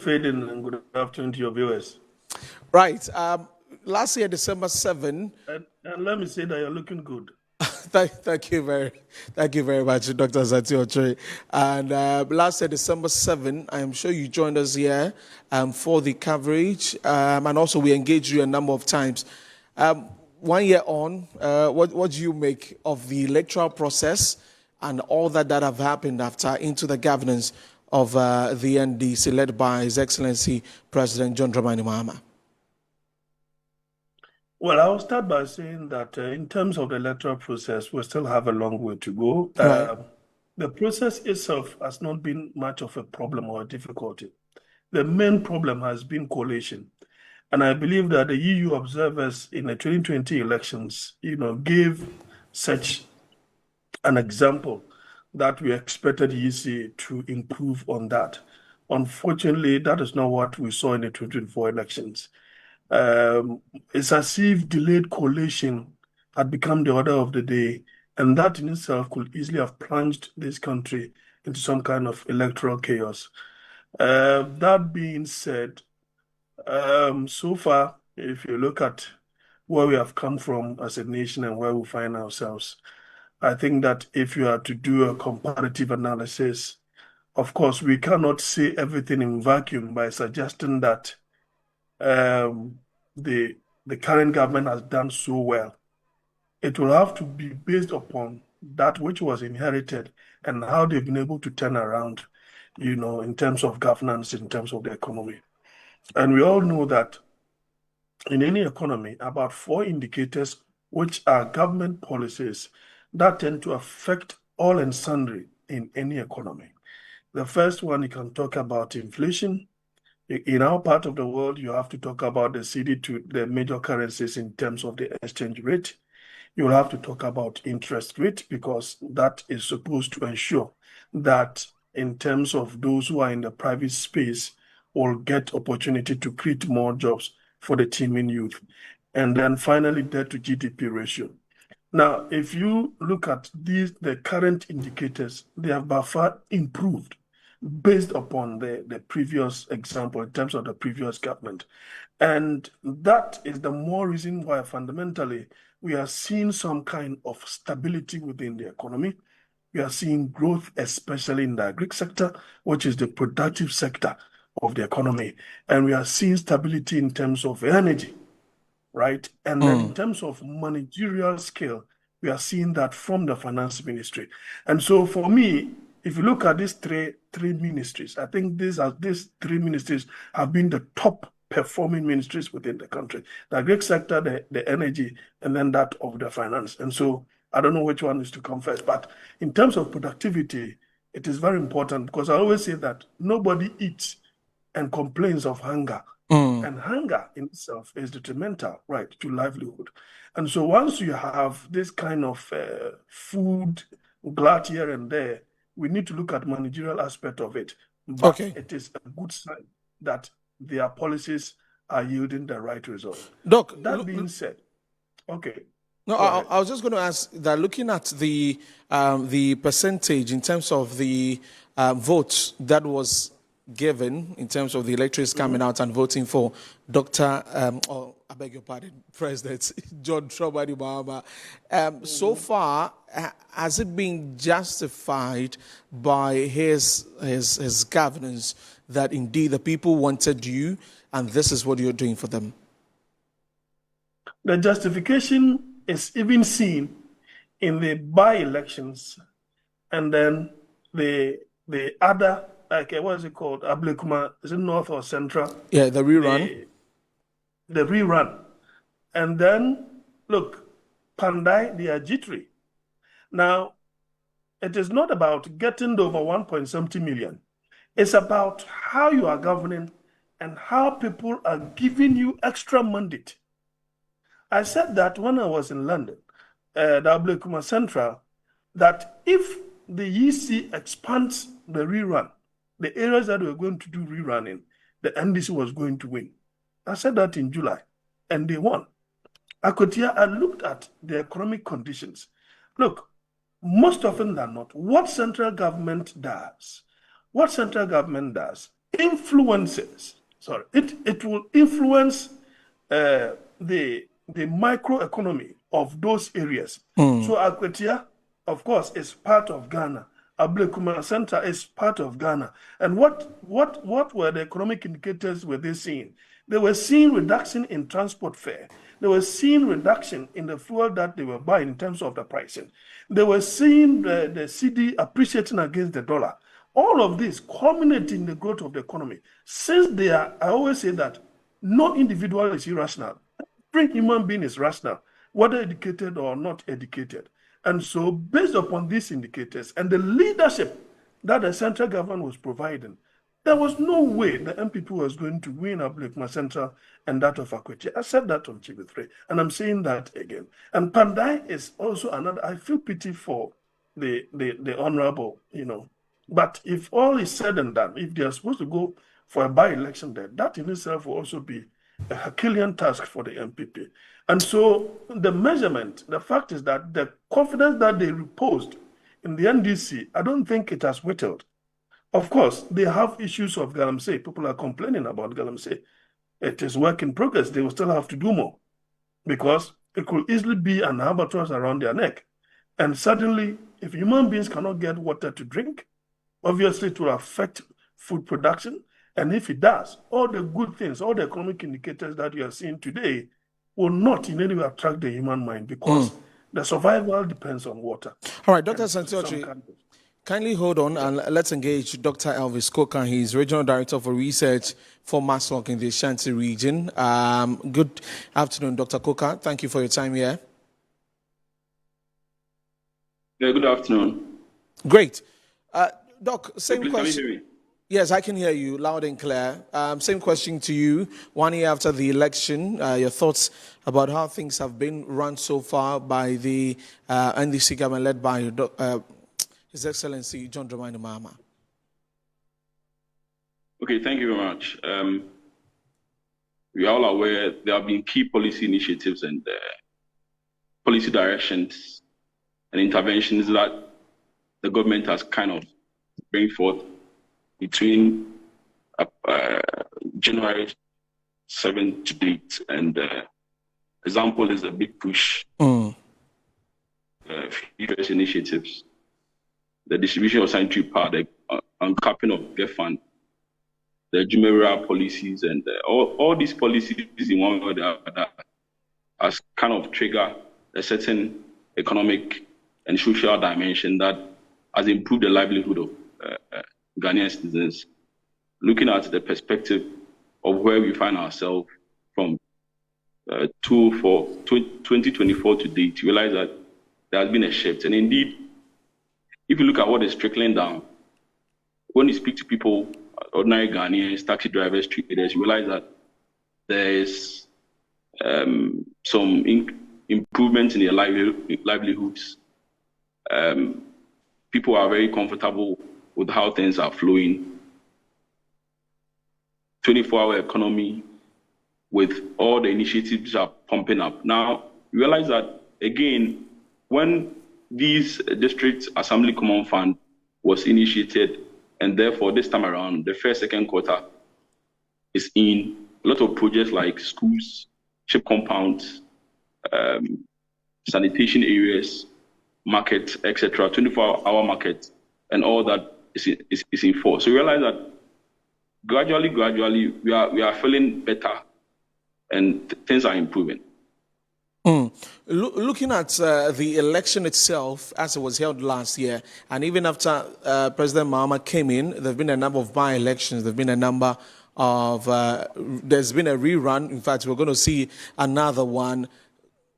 Fading and good afternoon to your viewers. Right. Last year, December 7. And let me say that you're looking good. Thank you very much, Dr. Zati Ochoy. And last year, December 7, I am sure you joined us here for the coverage. And also, we engaged you a number of times. 1 year on, what do you make of the electoral process and all that have happened after into the governance of the NDC led by His Excellency President John Dramani Mahama? Well, I'll start by saying that in terms of the electoral process, we still have a long way to go. Right. The process itself has not been much of a problem or a difficulty. The main problem has been coalition. And I believe that the EU observers in the 2020 elections, gave such an example that we expected EC to improve on that. Unfortunately, that is not what we saw in the 2024 elections. It's as if delayed coalition had become the order of the day, and that in itself could easily have plunged this country into some kind of electoral chaos. That being said, so far, if you look at where we have come from as a nation and where we find ourselves, I think that if you are to do a comparative analysis, of course, we cannot say everything in vacuum by suggesting that the current government has done so well. It will have to be based upon that which was inherited and how they've been able to turn around, in terms of governance, in terms of the economy. And we all know that in any economy, about 4 indicators, which are government policies that tend to affect all and sundry in any economy. The first one, you can talk about inflation. In our part of the world, you have to talk about the cedi to the major currencies in terms of the exchange rate. You'll have to talk about interest rate because that is supposed to ensure that in terms of those who are in the private space will get opportunity to create more jobs for the teeming youth. And then finally, debt to GDP ratio. Now, if you look at the current indicators, they have by far improved based upon the previous example in terms of the previous government. And that is the more reason why fundamentally we are seeing some kind of stability within the economy. We are seeing growth, especially in the agri sector, which is the productive sector of the economy. And we are seeing stability in terms of energy, right? And then in terms of managerial scale, we are seeing that from the finance ministry. And so for me, if you look at these three ministries, I think these 3 ministries have been the top performing ministries within the country. The agri sector, the energy, and then that of the finance. And so I don't know which one is to come first, but in terms of productivity, it is very important because I always say that nobody eats and complains of hunger. And hunger in itself is detrimental, right, to livelihood. And so once you have this kind of food glut here and there, we need to look at managerial aspect of it. But it is a good sign that their policies are yielding the right result. Doc, that being said, okay. No, I was just going to ask that looking at the percentage in terms of the votes that was given in terms of the electors coming out and voting for Dr. I beg your pardon, President John Dramani Mahama. So far, has it been justified by his governance that indeed the people wanted you and this is what you're doing for them? The justification is even seen in the by-elections and then the other, like, what is it called? Ablekuma, is it North or Central? Yeah, the rerun. The rerun. And then, look, Pandai, they are jittery. Now, it is not about getting over 1.70 million. It's about how you are governing and how people are giving you extra mandate. I said that when I was in London, the Ablekuma Central, that if the EC expands the rerun, the areas that we're going to do rerunning, the NDC was going to win. I said that in July, and they won. Akotia, I looked at the economic conditions. Look, most often than not, what central government does influences, sorry, it will influence the microeconomy of those areas. So Akwetia, of course, is part of Ghana. Ablekuma Center is part of Ghana. And what were the economic indicators were they seeing? They were seeing reduction in transport fare. They were seeing reduction in the fuel that they were buying in terms of the pricing. They were seeing the CD appreciating against the dollar. All of this culminating in the growth of the economy. Since they are, I always say that no individual is irrational. Every human being is rational, whether educated or not educated. And so, based upon these indicators and the leadership that the central government was providing, there was no way the MPP was going to win Ablekuma Central and that of Akwetia. I said that on TV3, and I'm saying that again. And Pandai is also another. I feel pity for the honorable, But if all is said and done, if they are supposed to go for a by-election there, that in itself will also be a Herculean task for the MPP. And so the measurement, the fact is that the confidence that they reposed in the NDC, I don't think it has whittled. Of course, they have issues of Galamsey. People are complaining about Galamsey. It is work in progress. They will still have to do more because it could easily be an albatross around their neck. And suddenly, if human beings cannot get water to drink, obviously it will affect food production. And if it does, all the good things, all the economic indicators that you are seeing today will not in any way attract the human mind because the survival depends on water. All right, Dr. Santiochi, kindly hold on and let's engage Dr. Elvis Coker. He's Regional Director for Research for MASLOC in the Ashanti region. Good afternoon, Dr. Coker. Thank you for your time here. Yeah, good afternoon. Great. Doc, same Please, question. can you hear me? Yes, I can hear you loud and clear. Same question to you. 1 year after the election, your thoughts about how things have been run so far by the NDC government led by His Excellency John Dramani Mahama. Okay, thank you very much. We are all aware there have been key policy initiatives and policy directions and interventions that the government has kind of bring forth between January 7th to date. And example is a big push, various initiatives, the distribution of sanitary power, the uncapping of GEF fund, the Jumeirah policies, and all these policies in one way or the other has kind of triggered a certain economic and social dimension that has improved the livelihood of Ghanaian citizens. Looking at the perspective of where we find ourselves from 2024 to date, you realize that there has been a shift. And indeed, if you look at what is trickling down, when you speak to people, ordinary Ghanaians, taxi drivers, traders, you realize that there is some improvements in their livelihoods. People are very comfortable with how things are flowing. 24-hour economy with all the initiatives are pumping up. Now, you realize that, again, when these district assembly common fund was initiated, and therefore this time around, the first, second quarter is in a lot of projects like schools, ship compounds, sanitation areas, markets, etc., 24-hour market, and all that is in force. So you realize that gradually, we are feeling better, and things are improving. Looking at the election itself, as it was held last year, and even after President Mahama came in, there have been a number of by-elections. There have been a number of, there's been a rerun. In fact, we're going to see another one.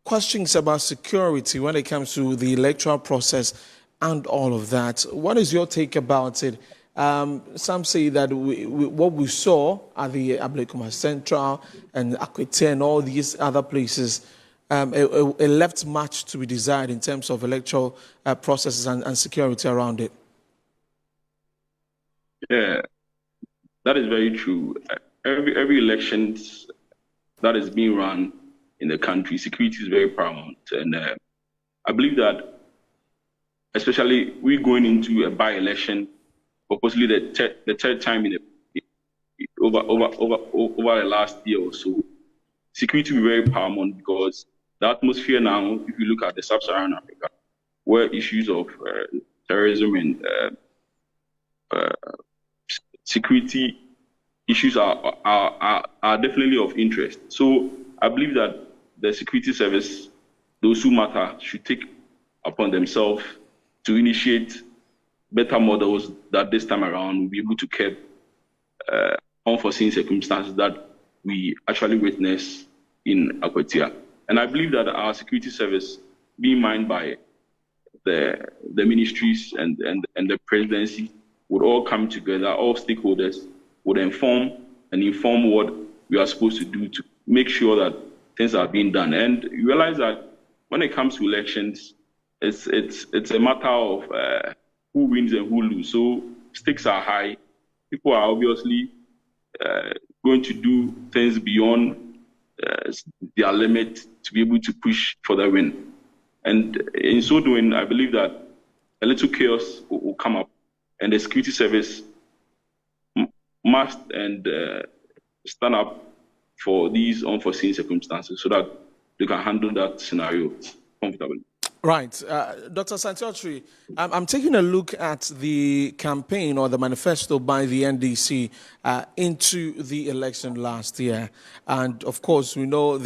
Questions about security when it comes to the electoral process and all of that. What is your take about it? Some say that what we saw at the Ablekuma Central and Akwetia and all these other places, it left much to be desired in terms of electoral processes and security around it. Yeah, that is very true. Every election that is being run in the country, security is very paramount. And I believe that, especially we going into a by-election, possibly the third time over the last year or so, security will be very paramount, because the atmosphere now, if you look at the sub-Saharan Africa, where issues of terrorism and security issues are definitely of interest. So I believe that the security service, those who matter, should take upon themselves to initiate better models that this time around will be able to curb unforeseen circumstances that we actually witness in Akwatia. And I believe that our security service, being mined by the ministries and the presidency, would all come together, all stakeholders would inform what we are supposed to do to make sure that things are being done. And you realize that when it comes to elections, it's a matter of who wins and who loses. So stakes are high. People are obviously going to do things beyond their limit to be able to push for the win. And in so doing, I believe that a little chaos will come up, and the security service must stand up for these unforeseen circumstances so that they can handle that scenario comfortably. Right. Dr. Santiotri, I'm taking a look at the campaign or the manifesto by the NDC into the election last year. And of course, we know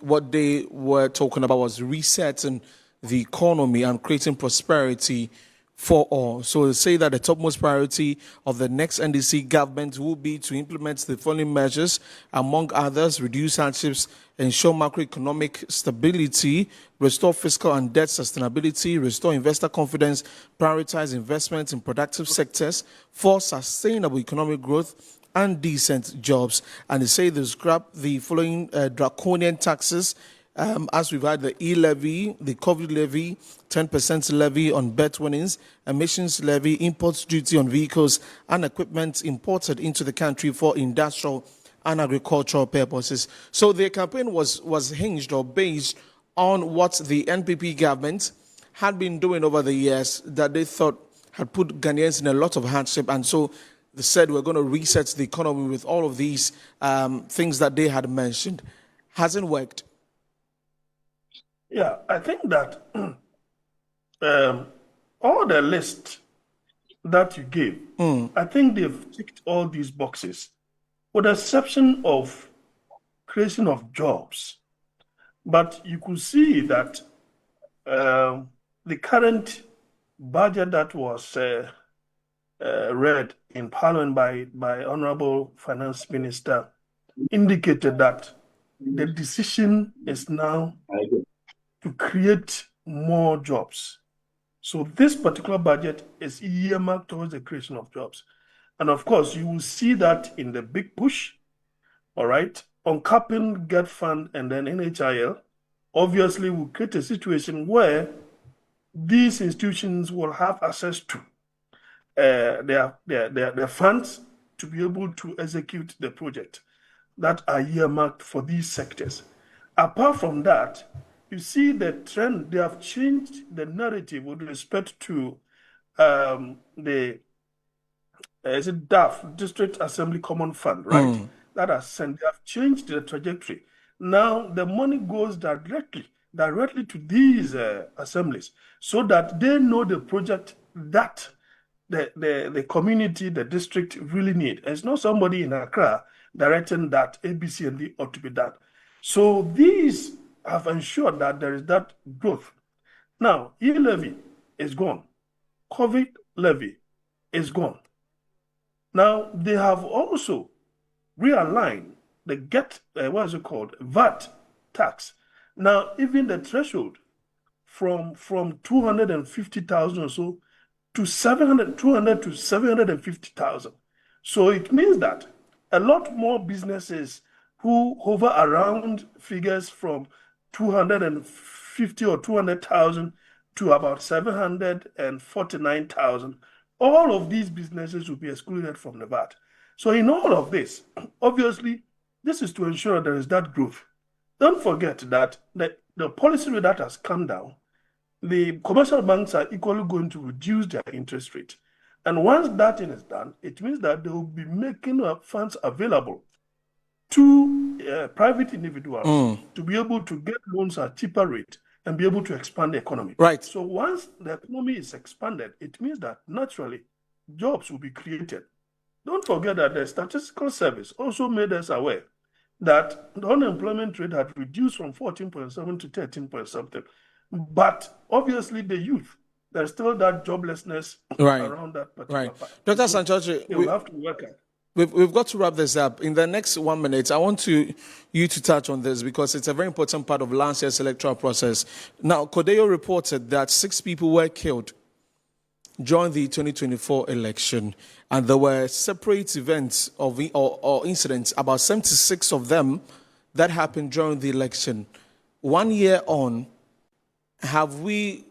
what they were talking about was resetting the economy and creating prosperity for all. So they say that the topmost priority of the next NDC government will be to implement the following measures, among others: reduce hardships, ensure macroeconomic stability, restore fiscal and debt sustainability, restore investor confidence, prioritize investment in productive sectors for sustainable economic growth and decent jobs. And they say they scrap the following draconian taxes, as we've had the e-levy, the COVID levy, 10% levy on bet winnings, emissions levy, imports duty on vehicles and equipment imported into the country for industrial and agricultural purposes. So their campaign was hinged or based on what the NPP government had been doing over the years that they thought had put Ghanaians in a lot of hardship. And so they said we're going to reset the economy with all of these things that they had mentioned. Hasn't worked. Yeah, I think that all the list that you gave, I think they've ticked all these boxes, with the exception of creation of jobs. But you could see that the current budget that was read in Parliament by Honorable Finance Minister indicated that the decision is now to create more jobs. So this particular budget is earmarked towards the creation of jobs. And of course, you will see that in the big push, all right, on capping GET Fund and then NHIL, obviously will create a situation where these institutions will have access to their funds to be able to execute the project that are earmarked for these sectors. Apart from that, you see the trend, they have changed the narrative with respect to the is it DAF, District Assembly Common Fund, right? That has sent, they have changed the trajectory. Now the money goes directly to these assemblies so that they know the project that the community, the district really need. And it's not somebody in Accra directing that ABC and D ought to be done. So these have ensured that there is that growth. Now, e-levy is gone. COVID levy is gone. Now, they have also realigned the VAT tax. Now, even the threshold from 250,000 or so to 200 to 750,000. So it means that a lot more businesses who hover around figures from 250 or 200,000 to about 749,000, all of these businesses will be excluded from the VAT. So in all of this, obviously, this is to ensure there is that growth. Don't forget that the policy rate that has come down, the commercial banks are equally going to reduce their interest rate. And once that thing is done, it means that they will be making funds available to private individuals to be able to get loans at cheaper rate and be able to expand the economy. Right. So once the economy is expanded, it means that naturally jobs will be created. Don't forget that the Statistical Service also made us aware that the unemployment rate had reduced from 14.7 to 13 point something. But obviously the youth, there's still that joblessness around that particular part. Dr. Sanchochi, they will have to work at. We've got to wrap this up. In the next 1 minute, I want you to touch on this because it's a very important part of last year's electoral process. Now, Kodeo reported that 6 people were killed during the 2024 election, and there were separate events or incidents, about 76 of them, that happened during the election. 1 year on, have we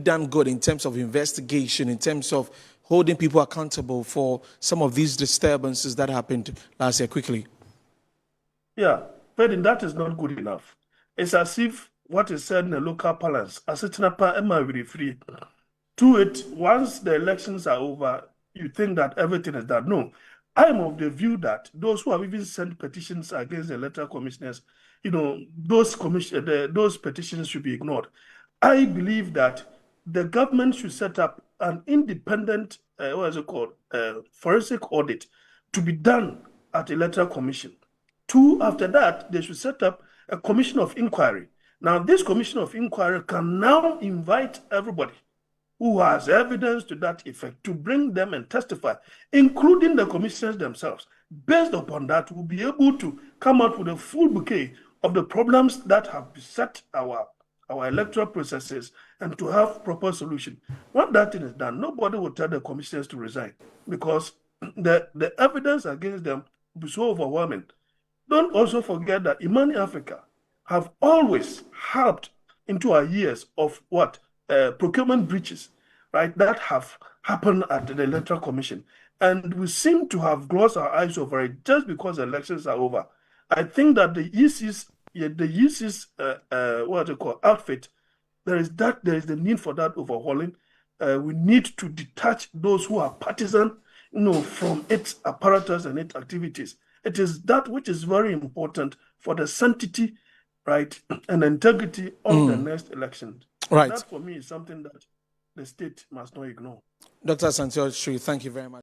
done good in terms of investigation, in terms of holding people accountable for some of these disturbances that happened last year? Quickly. Yeah, but that is not good enough. It's as if what is said in the local parlance, as it's not free. To it, once the elections are over, you think that everything is done. No, I am of the view that those who have even sent petitions against the electoral commissioners, those petitions should be ignored. I believe that the government should set up an independent, forensic audit to be done at the electoral commission. 2, after that, they should set up a commission of inquiry. Now, this commission of inquiry can now invite everybody who has evidence to that effect to bring them and testify, including the commissioners themselves. Based upon that, we'll be able to come out with a full bouquet of the problems that have beset our electoral processes and to have proper solution. When that thing is done, nobody will tell the commissioners to resign because the evidence against them will be so overwhelming. Don't also forget that Imani Africa have always helped into our years of procurement breaches, right, that have happened at the Electoral Commission. And we seem to have glossed our eyes over it just because the elections are over. I think that the EC's outfit, there is the need for that overhauling. We need to detach those who are partisan, from its apparatus and its activities. It is that which is very important for the sanctity, right, and integrity of the next election. Right. That for me is something that the state must not ignore. Dr. Sanchochi, thank you very much.